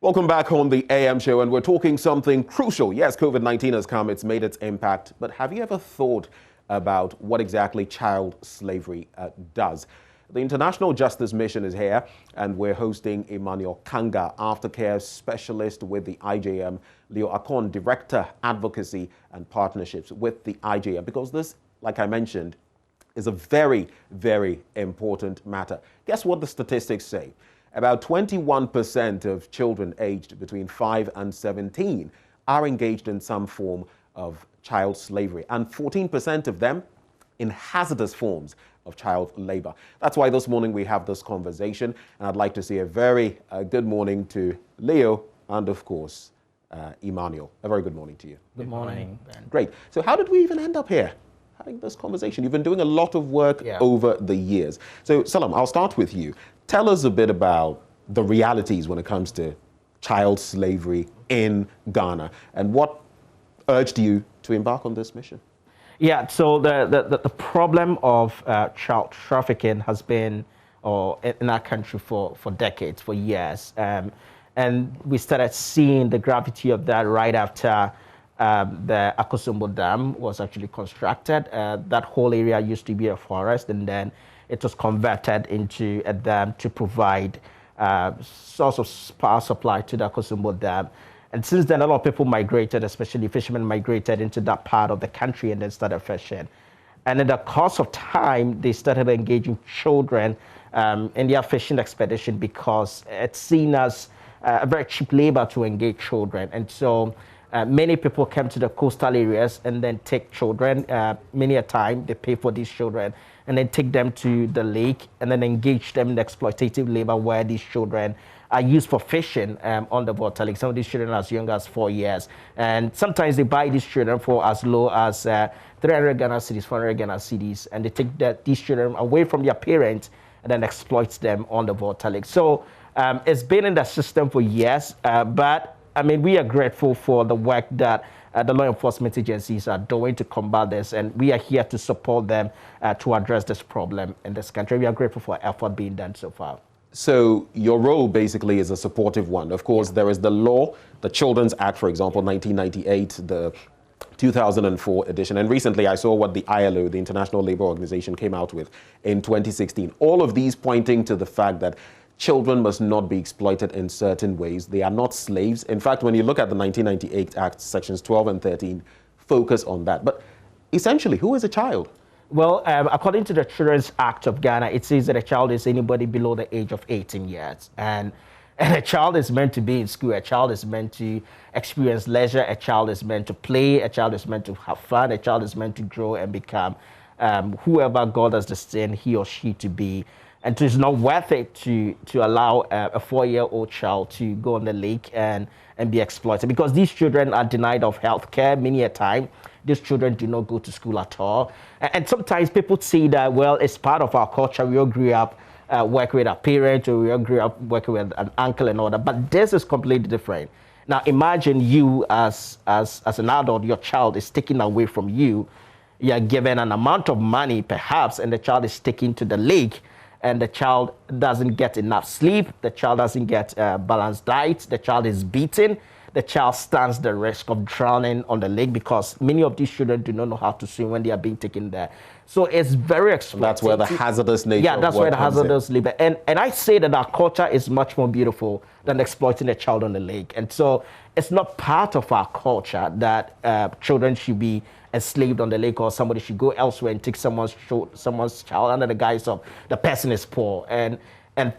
Welcome back on the AM show, and we're talking something crucial. Yes, COVID-19 has come, it's made its impact, but have you ever thought about what exactly child slavery does? The International Justice Mission is here, and we're hosting Emmanuel Kanga, aftercare specialist with the IJM, Leo Akon, Director, Advocacy and Partnerships with the IJM, because this, like I mentioned, is a very, very important matter. Guess what the statistics say? About 21% of children aged between 5 and 17 are engaged in some form of child slavery, and 14% of them in hazardous forms of child labor. That's why this morning we have this conversation, and I'd like to say a very good morning to Leo and, of course, Emmanuel. A very good morning to you. Good morning, Ben. Great. So how did we even end up here having this conversation? You've been doing a lot of work over the years. So, Salam, I'll start with you. Tell us a bit about the realities when it comes to child slavery in Ghana, and what urged you to embark on this mission? Yeah, so the problem of child trafficking has been in our country for decades, for years. And we started seeing the gravity of that right after the Akosombo Dam was actually constructed. That whole area used to be a forest, and then it was converted into a dam to provide source of power supply to the Akosombo Dam. And since then, a lot of people migrated, especially fishermen migrated into that part of the country and then started fishing. And in the course of time, they started engaging children in their fishing expedition because it's seen as a very cheap labor to engage children. And so many people came to the coastal areas and then take children. Many a time, they pay for these children and then take them to the lake and then engage them in exploitative labor where these children are used for fishing on the water. Like some of these children as young as 4 years. And sometimes they buy these children for as low as 300 Ghana cedis, 400 Ghana cedis, and they take these children away from their parents and then exploit them on the water lake. So it's been in the system for years, but I mean, we are grateful for the work that the law enforcement agencies are doing to combat this, and we are here to support them to address this problem in this country. We are grateful for effort being done so far. So your role basically is a supportive one. Of course, there is the law, the Children's Act, for example, 1998, the 2004 edition. And recently I saw what the ILO, the International Labour Organization, came out with in 2016. All of these pointing to the fact that children must not be exploited in certain ways. They are not slaves. In fact, when you look at the 1998 Act, sections 12 and 13, focus on that. But essentially, who is a child? Well, according to the Children's Act of Ghana, it says that a child is anybody below the age of 18 years. And a child is meant to be in school. A child is meant to experience leisure. A child is meant to play. A child is meant to have fun. A child is meant to grow and become whoever God has destined he or she to be. And it's not worth it to allow a 4-year-old child to go on the lake and be exploited, because these children are denied of health care many a time. These children do not go to school at all. And sometimes people say that, well, it's part of our culture. We all grew up working with our parents, or we all grew up working with an uncle and all that. But this is completely different. Now, imagine you as an adult, your child is taken away from you. You are given an amount of money, perhaps, and the child is taken to the lake, and the child doesn't get enough sleep. The child doesn't get balanced diet. The child is beaten. The child stands the risk of drowning on the lake, because many of these children do not know how to swim when they are being taken there. So it's very exploitative. That's where the hazardous nature Yeah, that's where the hazardous labor. And I say that our culture is much more beautiful than exploiting a child on the lake. And so it's not part of our culture that children should be enslaved on the lake, or somebody should go elsewhere and take someone's child under the guise of the person is poor. And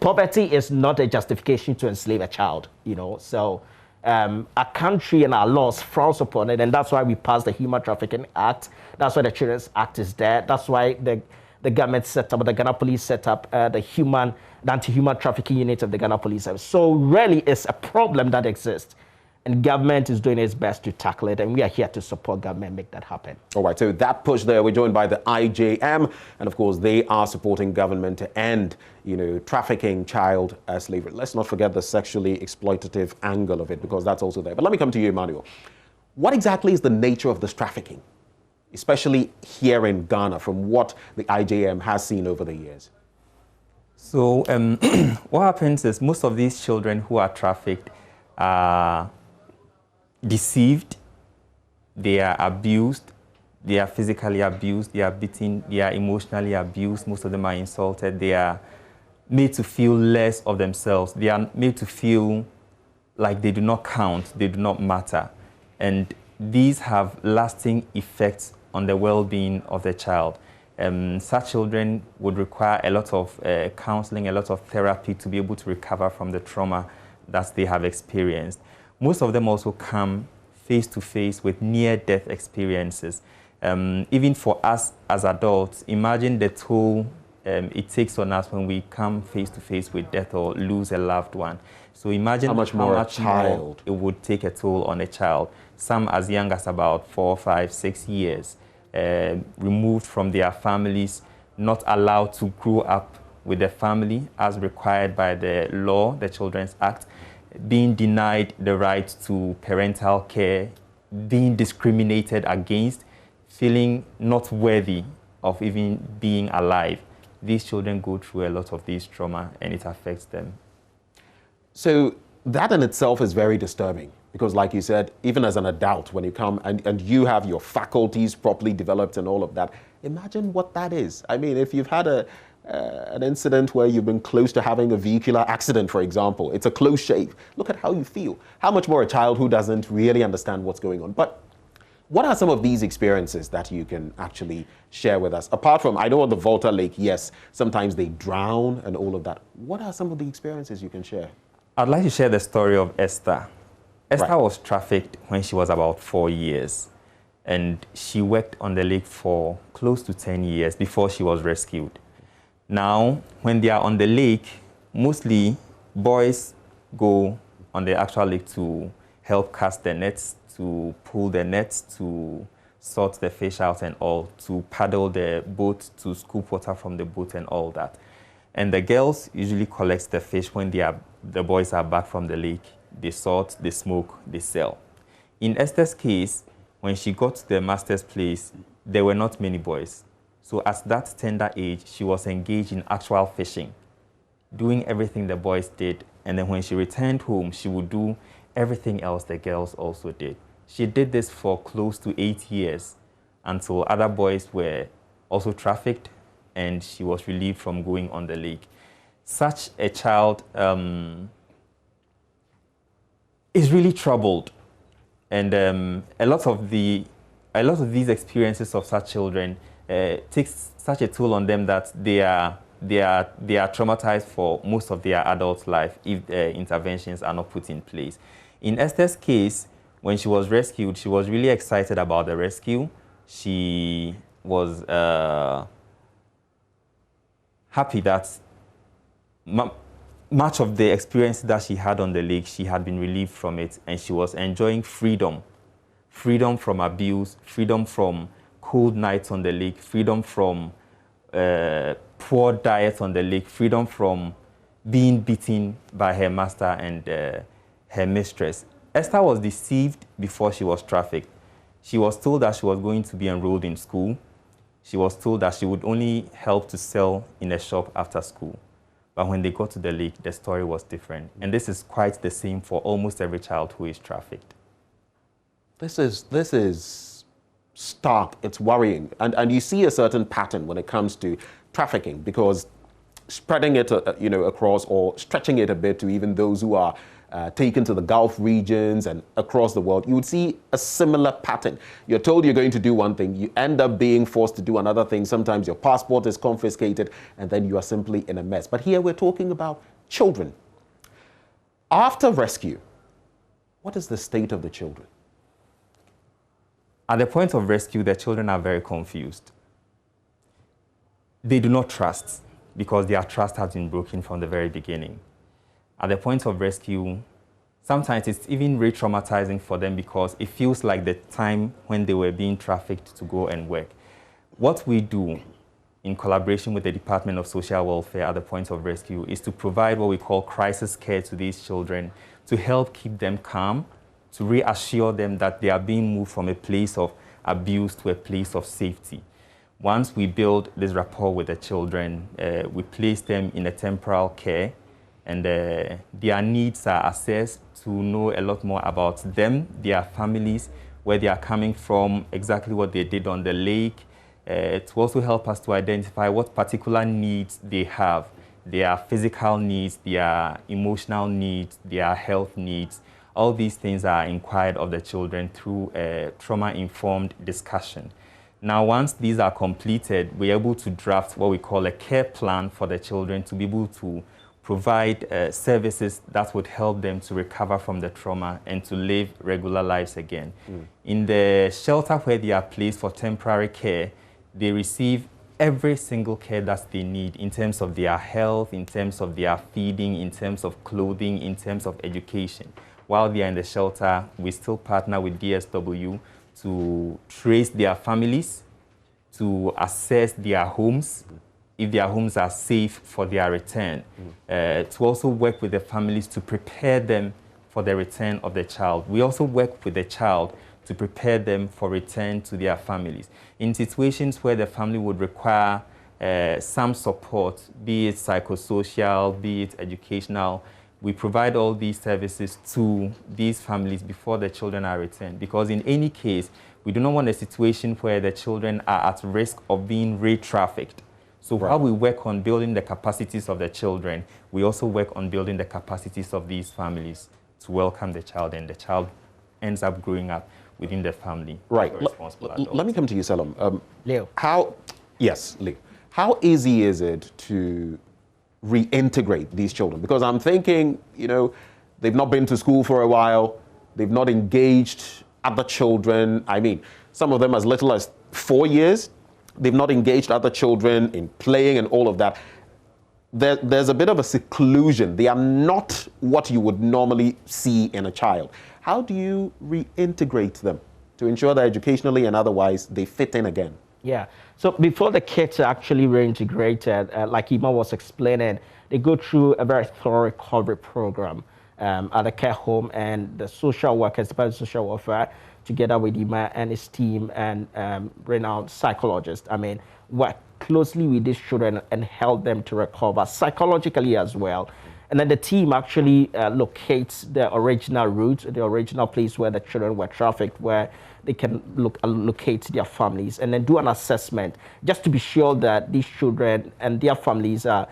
poverty is not a justification to enslave a child, you know. So our country and our laws frowns upon it, and that's why we passed the Human Trafficking Act. That's why the Children's Act is there. That's why the government set up, the Ghana Police set up the anti-human trafficking unit of the Ghana Police Service. So really, it's a problem that exists, and government is doing its best to tackle it, and we are here to support government make that happen. All right, so that push there, we're joined by the IJM, and of course they are supporting government to end, trafficking, child slavery. Let's not forget the sexually exploitative angle of it, because that's also there. But let me come to you, Emmanuel. What exactly is the nature of this trafficking, especially here in Ghana, from what the IJM has seen over the years? So what happens is most of these children who are trafficked are deceived, they are abused, they are physically abused, they are beaten, they are emotionally abused, most of them are insulted, they are made to feel less of themselves, they are made to feel like they do not count, they do not matter. And these have lasting effects on the well-being of the child. Such children would require a lot of counseling, a lot of therapy to be able to recover from the trauma that they have experienced. Most of them also come face-to-face with near-death experiences. Even for us as adults, imagine the toll it takes on us when we come face-to-face with death or lose a loved one. So imagine how much more it would take a toll on a child, some as young as about 4, 5, 6 years, removed from their families, not allowed to grow up with their family as required by the law, the Children's Act, being denied the right to parental care, being discriminated against, feeling not worthy of even being alive. These children go through a lot of these trauma and it affects them. So that in itself is very disturbing because like you said, even as an adult, when you come and you have your faculties properly developed and all of that, imagine what that is. I mean, if you've had an incident where you've been close to having a vehicular accident, for example, it's a close shave. Look at how you feel. How much more a child who doesn't really understand what's going on. But what are some of these experiences that you can actually share with us? Apart from, I know on the Volta Lake, yes, sometimes they drown and all of that. What are some of the experiences you can share? I'd like to share the story of Esther. Esther was trafficked when she was about 4 years, and she worked on the lake for close to 10 years before she was rescued. Now, when they are on the lake, mostly boys go on the actual lake to help cast the nets, to pull the nets, to sort the fish out and all, to paddle the boat, to scoop water from the boat and all that. And the girls usually collect the fish when the boys are back from the lake. They sort, they smoke, they sell. In Esther's case, when she got to the master's place, there were not many boys. So at that tender age, she was engaged in actual fishing, doing everything the boys did. And then when she returned home, she would do everything else the girls also did. She did this for close to 8 years until other boys were also trafficked and she was relieved from going on the lake. Such a child is really troubled. And a lot of these experiences of such children takes such a toll on them that they are traumatized for most of their adult life if interventions are not put in place. In Esther's case, when she was rescued, she was really excited about the rescue. She was happy that much of the experience that she had on the lake, she had been relieved from it, and she was enjoying freedom. Freedom from abuse, freedom from cold nights on the lake, freedom from poor diet on the lake, freedom from being beaten by her master and her mistress. Esther was deceived before she was trafficked. She was told that she was going to be enrolled in school. She was told that she would only help to sell in a shop after school. But when they got to the lake, the story was different. And this is quite the same for almost every child who is trafficked. This is stark. It's worrying. And you see a certain pattern when it comes to trafficking, because spreading it across or stretching it a bit to even those who are taken to the Gulf regions and across the world, you would see a similar pattern. You're told you're going to do one thing, you end up being forced to do another thing. Sometimes your passport is confiscated and then you are simply in a mess. But here we're talking about children. After rescue, what is the state of the children? At the point of rescue, the children are very confused. They do not trust because their trust has been broken from the very beginning. At the point of rescue, sometimes it's even re-traumatizing for them because it feels like the time when they were being trafficked to go and work. What we do in collaboration with the Department of Social Welfare at the point of rescue is to provide what we call crisis care to these children to help keep them calm, to reassure them that they are being moved from a place of abuse to a place of safety. Once we build this rapport with the children, we place them in a temporal care, and their needs are assessed to know a lot more about them, their families, where they are coming from, exactly what they did on the lake, to also help us to identify what particular needs they have, their physical needs, their emotional needs, their health needs. All these things are inquired of the children through a trauma-informed discussion. Now, once these are completed, we're able to draft what we call a care plan for the children to be able to provide services that would help them to recover from the trauma and to live regular lives again. In the shelter where they are placed for temporary care, they receive every single care that they need in terms of their health, in terms of their feeding, in terms of clothing, in terms of education. While they are in the shelter, we still partner with DSW to trace their families, to assess their homes, if their homes are safe for their return, to also work with the families to prepare them for the return of the child. We also work with the child to prepare them for return to their families. In situations where the family would require some support, be it psychosocial, be it educational, we provide all these services to these families before the children are returned. Because in any case, we do not want a situation where the children are at risk of being re-trafficked. So while we work on building the capacities of the children, we also work on building the capacities of these families to welcome the child, and the child ends up growing up within the family. Right. Let me come to you, Salam. Leo. Yes, Leo. How easy is it to reintegrate these children? Because I'm thinking, they've not been to school for a while, they've not engaged other children. I mean, some of them as little as 4 years, they've not engaged other children in playing and all of that. There's a bit of a seclusion. They are not what you would normally see in a child. How do you reintegrate them to ensure that educationally and otherwise they fit in again? Yeah. So before the kids are actually reintegrated, like Ima was explaining, they go through a very thorough recovery program at the care home, and the social workers, the social welfare, together with Ima and his team and renowned psychologists, work closely with these children and help them to recover psychologically as well. And then the team actually locates the original route, the original place where the children were trafficked, where they can locate their families and then do an assessment just to be sure that these children and their families are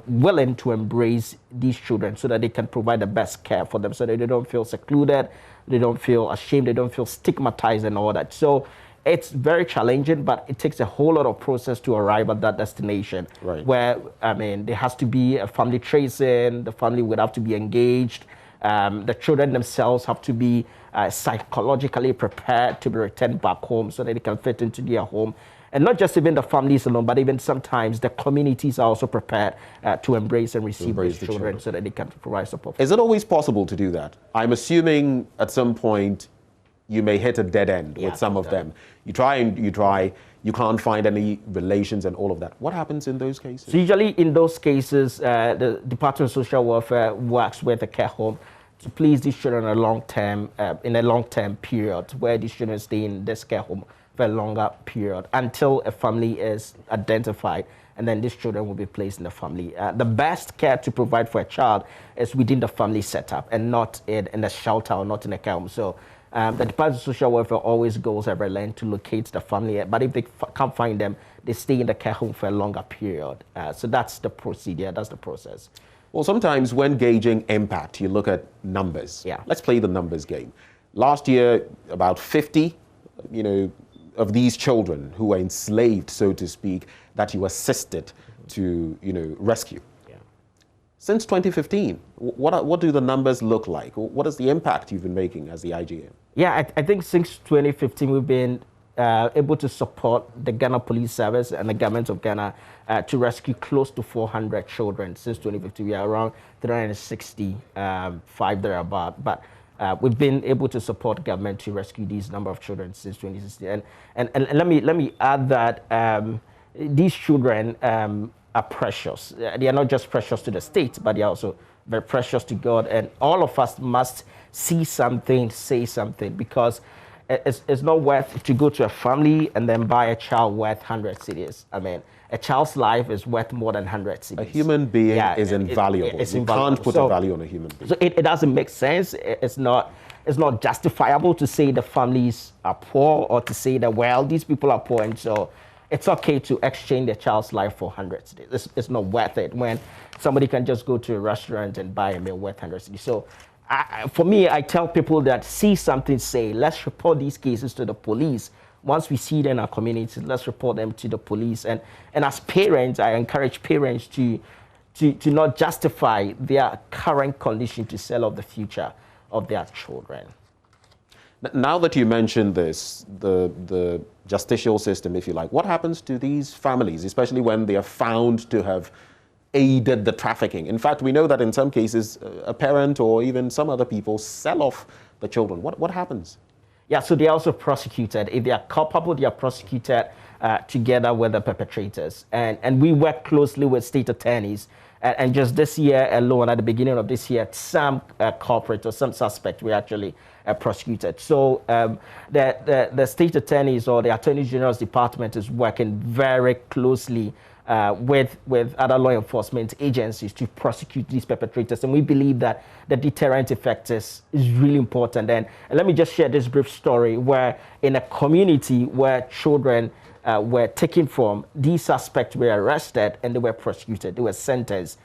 willing to embrace these children so that they can provide the best care for them, so that they don't feel secluded, they don't feel ashamed, they don't feel stigmatized and all that. So it's very challenging, but it takes a whole lot of process to arrive at that destination. Right. Where, there has to be a family tracing, the family would have to be engaged, the children themselves have to be psychologically prepared to be returned back home so that they can fit into their home. And not just even the families alone, but even sometimes the communities are also prepared to embrace and receive these children so that they can provide support. Is it always possible to do that? I'm assuming at some point you may hit a dead end with some of them. You try and you try, you can't find any relations and all of that. What happens in those cases? So usually in those cases, the Department of Social Welfare works with the care home to place these children in a long-term period, where these children stay in this care home for a longer period until a family is identified, and then these children will be placed in the family. The best care to provide for a child is within the family setup and not in the shelter or not in a care home. So the Department of Social Welfare always goes every length to locate the family, but if they can't find them, they stay in the care home for a longer period. So that's the procedure, that's the process. Well, sometimes when gauging impact, you look at numbers. Yeah. Let's play the numbers game. Last year, about 50, of these children who were enslaved, so to speak, that you assisted to, rescue. Yeah. Since 2015, what do the numbers look like? What is the impact you've been making as the IGM? Yeah, I think since 2015, we've been able to support the Ghana Police Service and the government of Ghana to rescue close to 400 children. Since 2015, we are around 365 thereabout. But we've been able to support government to rescue these number of children since 2016. And let me add that these children are precious. They are not just precious to the state, but they are also very precious to God. And all of us must see something, say something, because it's not worth to go to a family and then buy a child worth 100 cedis. I mean, a child's life is worth more than 100 cedis. A human being is invaluable. You can't put a value on a human being. So it doesn't make sense. It's not justifiable to say the families are poor or to say that, well, these people are poor, and so it's okay to exchange a child's life for 100 cedis. It's not worth it when somebody can just go to a restaurant and buy a meal worth 100 cedis. So for me, I tell people that see something, say, let's report these cases to the police. Once we see them in our communities, let's report them to the police. And as parents, I encourage parents to not justify their current condition to sell off the future of their children. Now that you mentioned this, the justicial system, if you like, what happens to these families, especially when they are found to have aided the trafficking? In fact, we know that in some cases, a parent or even some other people sell off the children. What happens? Yeah, so they're also prosecuted. If they are culpable, they are prosecuted together with the perpetrators. And we work closely with state attorneys. And just this year alone, at the beginning of this year, some culprits or some suspects were actually prosecuted. So the state attorneys or the Attorney General's department is working very closely with other law enforcement agencies to prosecute these perpetrators. And we believe that the deterrent effect is really important. And let me just share this brief story where in a community where children were taken from, these suspects were arrested and they were prosecuted, they were sentenced.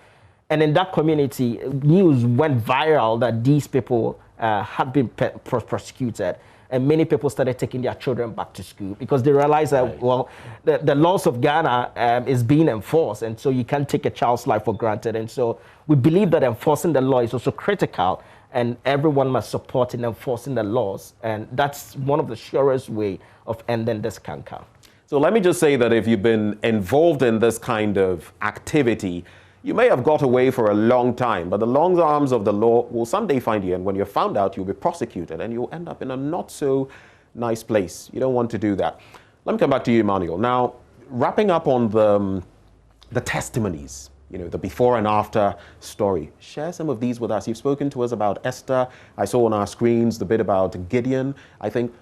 And in that community, news went viral that these people had been prosecuted. And many people started taking their children back to school because they realized that, well, the laws of Ghana is being enforced. And so you can't take a child's life for granted. And so we believe that enforcing the law is also critical. And everyone must support in enforcing the laws. And that's one of the surest way of ending this canker. So let me just say that if you've been involved in this kind of activity, you may have got away for a long time, but the long arms of the law will someday find you. And when you're found out, you'll be prosecuted and you'll end up in a not so nice place. You don't want to do that. Let me come back to you, Emmanuel. Now, wrapping up on the testimonies, you know, the before and after story. Share some of these with us. You've spoken to us about Esther. I saw on our screens the bit about Gideon. I think,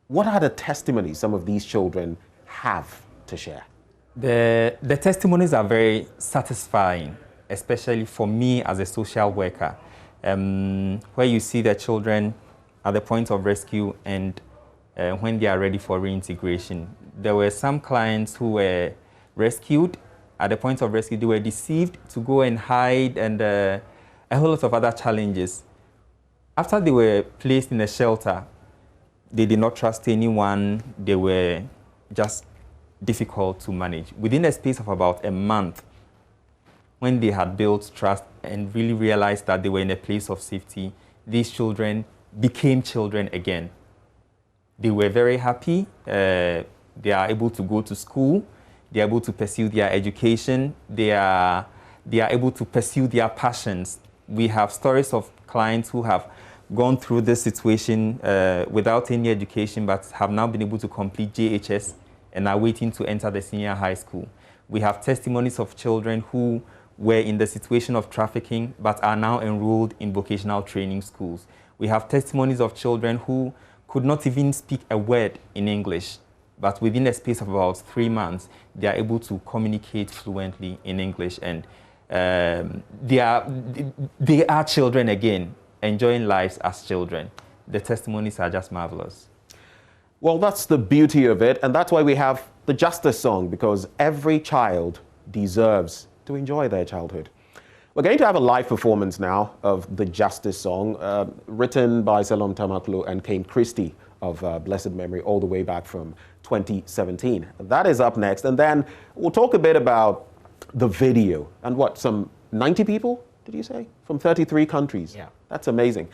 what are the testimonies some of these children have to share? The testimonies are very satisfying, especially for me as a social worker, where you see the children at the point of rescue and when they are ready for reintegration. There were some clients who were rescued. At the point of rescue, they were deceived to go and hide and a whole lot of other challenges. After they were placed in a shelter, they did not trust anyone. They were just difficult to manage. Within a space of about a month, when they had built trust and really realized that they were in a place of safety, these children became children again. They were very happy. They are able to go to school. They are able to pursue their education. They are able to pursue their passions. We have stories of clients who have gone through this situation without any education, but have now been able to complete JHS and are waiting to enter the senior high school. We have testimonies of children who were in the situation of trafficking, but are now enrolled in vocational training schools. We have testimonies of children who could not even speak a word in English, but within a space of about 3 months, they are able to communicate fluently in English, and they are children again, enjoying lives as children. The testimonies are just marvelous. Well, that's the beauty of it, and that's why we have the Justice Song, because every child deserves to enjoy their childhood. We're going to have a live performance now of the Justice Song, written by Salom Tamaklo and Kane Christie of blessed memory, all the way back from 2017. That is up next, and then we'll talk a bit about the video and some 90 people, did you say? From 33 countries. Yeah. That's amazing.